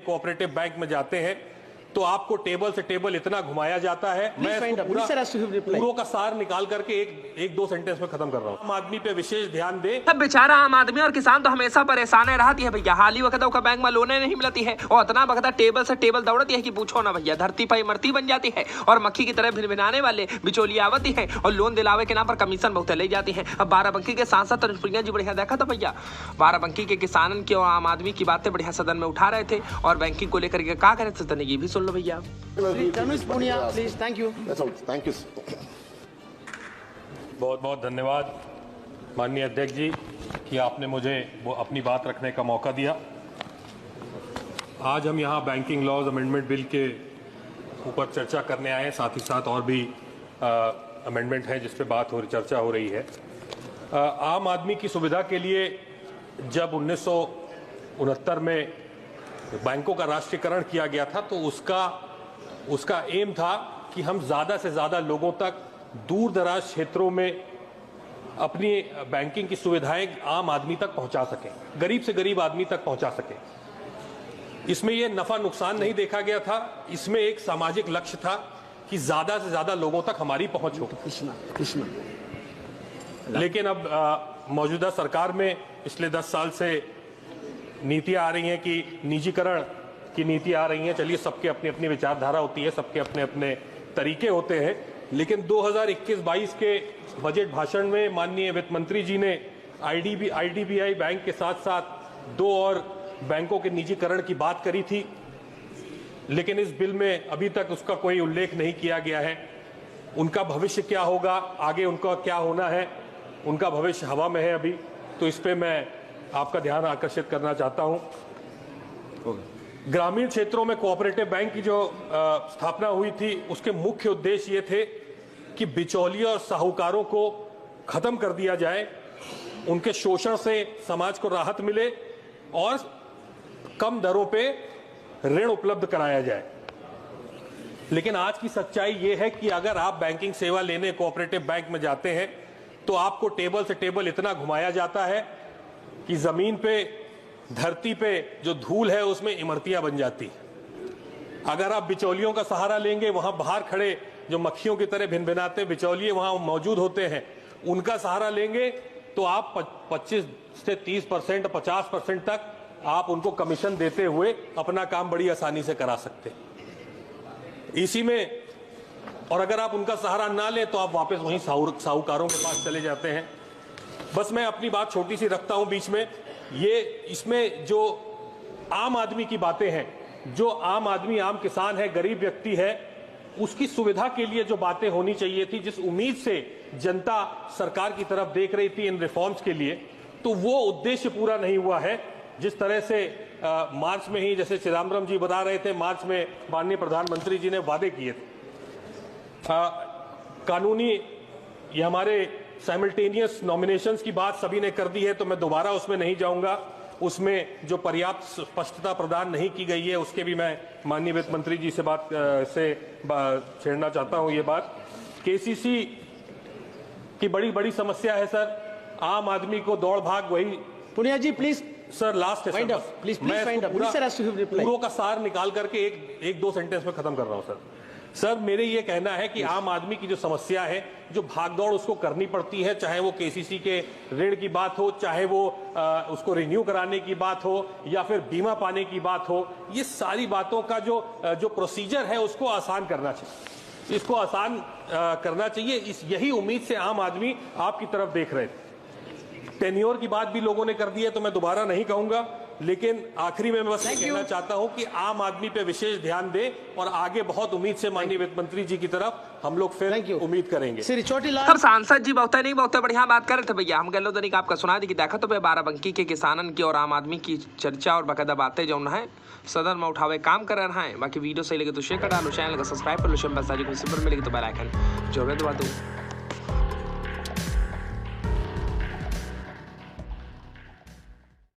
Cooperative bank में जाते हैं तो आपको टेबल से टेबल इतना घुमाया जाता है। मैं पूरों का सार निकाल करके एक दो सेंटेंस में खत्म कर रहा हूँ। आम आदमी पे विशेष ध्यान दे। अब बेचारा आम आदमी और किसान तो हमेशा परेशान रहती है भैया। हाल ही वक्त का बैंक में लोने नहीं मिलती है और इतना वक्त टेबल से टेबल दौड़ती है कि पूछो ना भैया। धरती पर इमरती बन जाती है और मक्खी की तरह भिनभिनाने वाले बिचौलिया आवती है और लोन दिलावे के नाम पर कमीशन बहुत ले जाती है। अब बाराबंकी के सांसद तनुज पुनिया जी बढ़िया देखा था भैया, बाराबंकी के किसानन की और आम आदमी की बातें बढ़िया सदन में उठा रहे थे और बैंकिंग को लेकर के क्या करे थे ये भी सुन लो भैया। Tanuj Punia please. Thank you. Thank you. बहुत बहुत धन्यवाद माननीय अध्यक्ष जी कि आपने मुझे वो अपनी बात रखने का मौका दिया। आज हम यहाँ बैंकिंग लॉज अमेंडमेंट बिल के ऊपर चर्चा करने आए हैं, साथ ही साथ और भी अमेंडमेंट है जिस पे चर्चा हो रही है। आम आदमी की सुविधा के लिए जब 1969 में बैंकों का राष्ट्रीयकरण किया गया था तो उसका एम था कि हम ज़्यादा से ज़्यादा लोगों तक दूर दराज क्षेत्रों में अपनी बैंकिंग की सुविधाएं आम आदमी तक पहुंचा सकें, गरीब से गरीब आदमी तक पहुंचा सकें। इसमें यह नफा नुकसान नहीं देखा गया था, इसमें एक सामाजिक लक्ष्य था कि ज़्यादा से ज़्यादा लोगों तक हमारी पहुंच हो। लेकिन अब मौजूदा सरकार में पिछले 10 साल से नीतियां आ रही हैं कि निजीकरण की नीति आ रही हैं। चलिए, सबके अपनी अपनी विचारधारा होती है, सबके अपने अपने तरीके होते हैं, लेकिन 2021-22 के बजट भाषण में माननीय वित्त मंत्री जी ने आईडीबीआई बैंक के साथ साथ 2 और बैंकों के निजीकरण की बात करी थी, लेकिन इस बिल में अभी तक उसका कोई उल्लेख नहीं किया गया है। उनका भविष्य क्या होगा, आगे उनका क्या होना है, उनका भविष्य हवा में है अभी। तो इस पे मैं आपका ध्यान आकर्षित करना चाहता हूं। ग्रामीण क्षेत्रों में कोऑपरेटिव बैंक की जो स्थापना हुई थी उसके मुख्य उद्देश्य ये थे कि बिचौलियों और साहूकारों को खत्म कर दिया जाए, उनके शोषण से समाज को राहत मिले और कम दरों पे ऋण उपलब्ध कराया जाए। लेकिन आज की सच्चाई ये है कि अगर आप बैंकिंग सेवा लेने कोऑपरेटिव बैंक में जाते हैं तो आपको टेबल से टेबल इतना घुमाया जाता है कि जमीन पे, धरती पे जो धूल है उसमें इमरतियां बन जाती। अगर आप बिचौलियों का सहारा लेंगे, वहां बाहर खड़े जो मक्खियों की तरह भिनभिनाते बिचौलिए वहां मौजूद होते हैं, उनका सहारा लेंगे तो आप 25 से 30%, 50% तक आप उनको कमीशन देते हुए अपना काम बड़ी आसानी से करा सकते। इसी में, और अगर आप उनका सहारा ना लें तो आप वापस वहीं साहूकारों के पास चले जाते हैं। बस मैं अपनी बात छोटी सी रखता हूं बीच में। इसमें जो आम आदमी की बातें हैं, जो आम आदमी, आम किसान है, गरीब व्यक्ति है, उसकी सुविधा के लिए जो बातें होनी चाहिए थी, जिस उम्मीद से जनता सरकार की तरफ देख रही थी इन रिफॉर्म्स के लिए, तो वो उद्देश्य पूरा नहीं हुआ है। जिस तरह से मार्च में ही, जैसे चिदम्बरम जी बता रहे थे, मार्च में माननीय प्रधानमंत्री जी ने वादे किए थे कानूनी, ये हमारे साइमल्टेनियस नॉमिनेशंस की बात सभी ने कर दी है तो मैं दोबारा उसमें नहीं जाऊंगा। उसमें जो पर्याप्त स्पष्टता प्रदान नहीं की गई है उसके भी मैं माननीय वित्त मंत्री जी से छेड़ना चाहता हूं। ये बात केसीसी की बड़ी बड़ी समस्या है सर। आम आदमी को दौड़ भाग वही। पुनिया जी प्लीज सर, लास्ट है सर, प्लीज मैं पूरों का सार निकाल करके एक दो सेंटेंस में खत्म कर रहा हूं सर। मेरे ये कहना है कि आम आदमी की जो समस्या है, जो भागदौड़ उसको करनी पड़ती है, चाहे वो केसीसी के ऋण की बात हो, चाहे वो उसको रिन्यू कराने की बात हो या फिर बीमा पाने की बात हो, ये सारी बातों का जो प्रोसीजर है उसको आसान करना चाहिए। इसको आसान करना चाहिए। यही उम्मीद से आम आदमी आपकी तरफ देख रहे थे। टेन्योर की बात भी लोगों ने कर दी है तो मैं दोबारा नहीं कहूंगा, लेकिन आखिरी में मैं बस ये कहना चाहता हूं कि आम आदमी पे विशेष ध्यान दें और आगे बहुत उम्मीद से माननीय वित्त मंत्री जी की तरफ हम लोग फिर उम्मीद करेंगे। अब सांसद जी बहुत बढ़िया बात कर रहे थे भैया। हम गलो तनिक आपका सुना दी कि देखा तो बाराबंकी के किसानन की और आम आदमी की चर्चा और बाकायदा बातें जो है सदन में उठावे काम कर रहे हैं। बाकी वीडियो सही लगे तो शेयर कर डालो, चैनल को सब्सक्राइब कर लो, मिलेगी तो बेल आइकन जरूर दबा दो।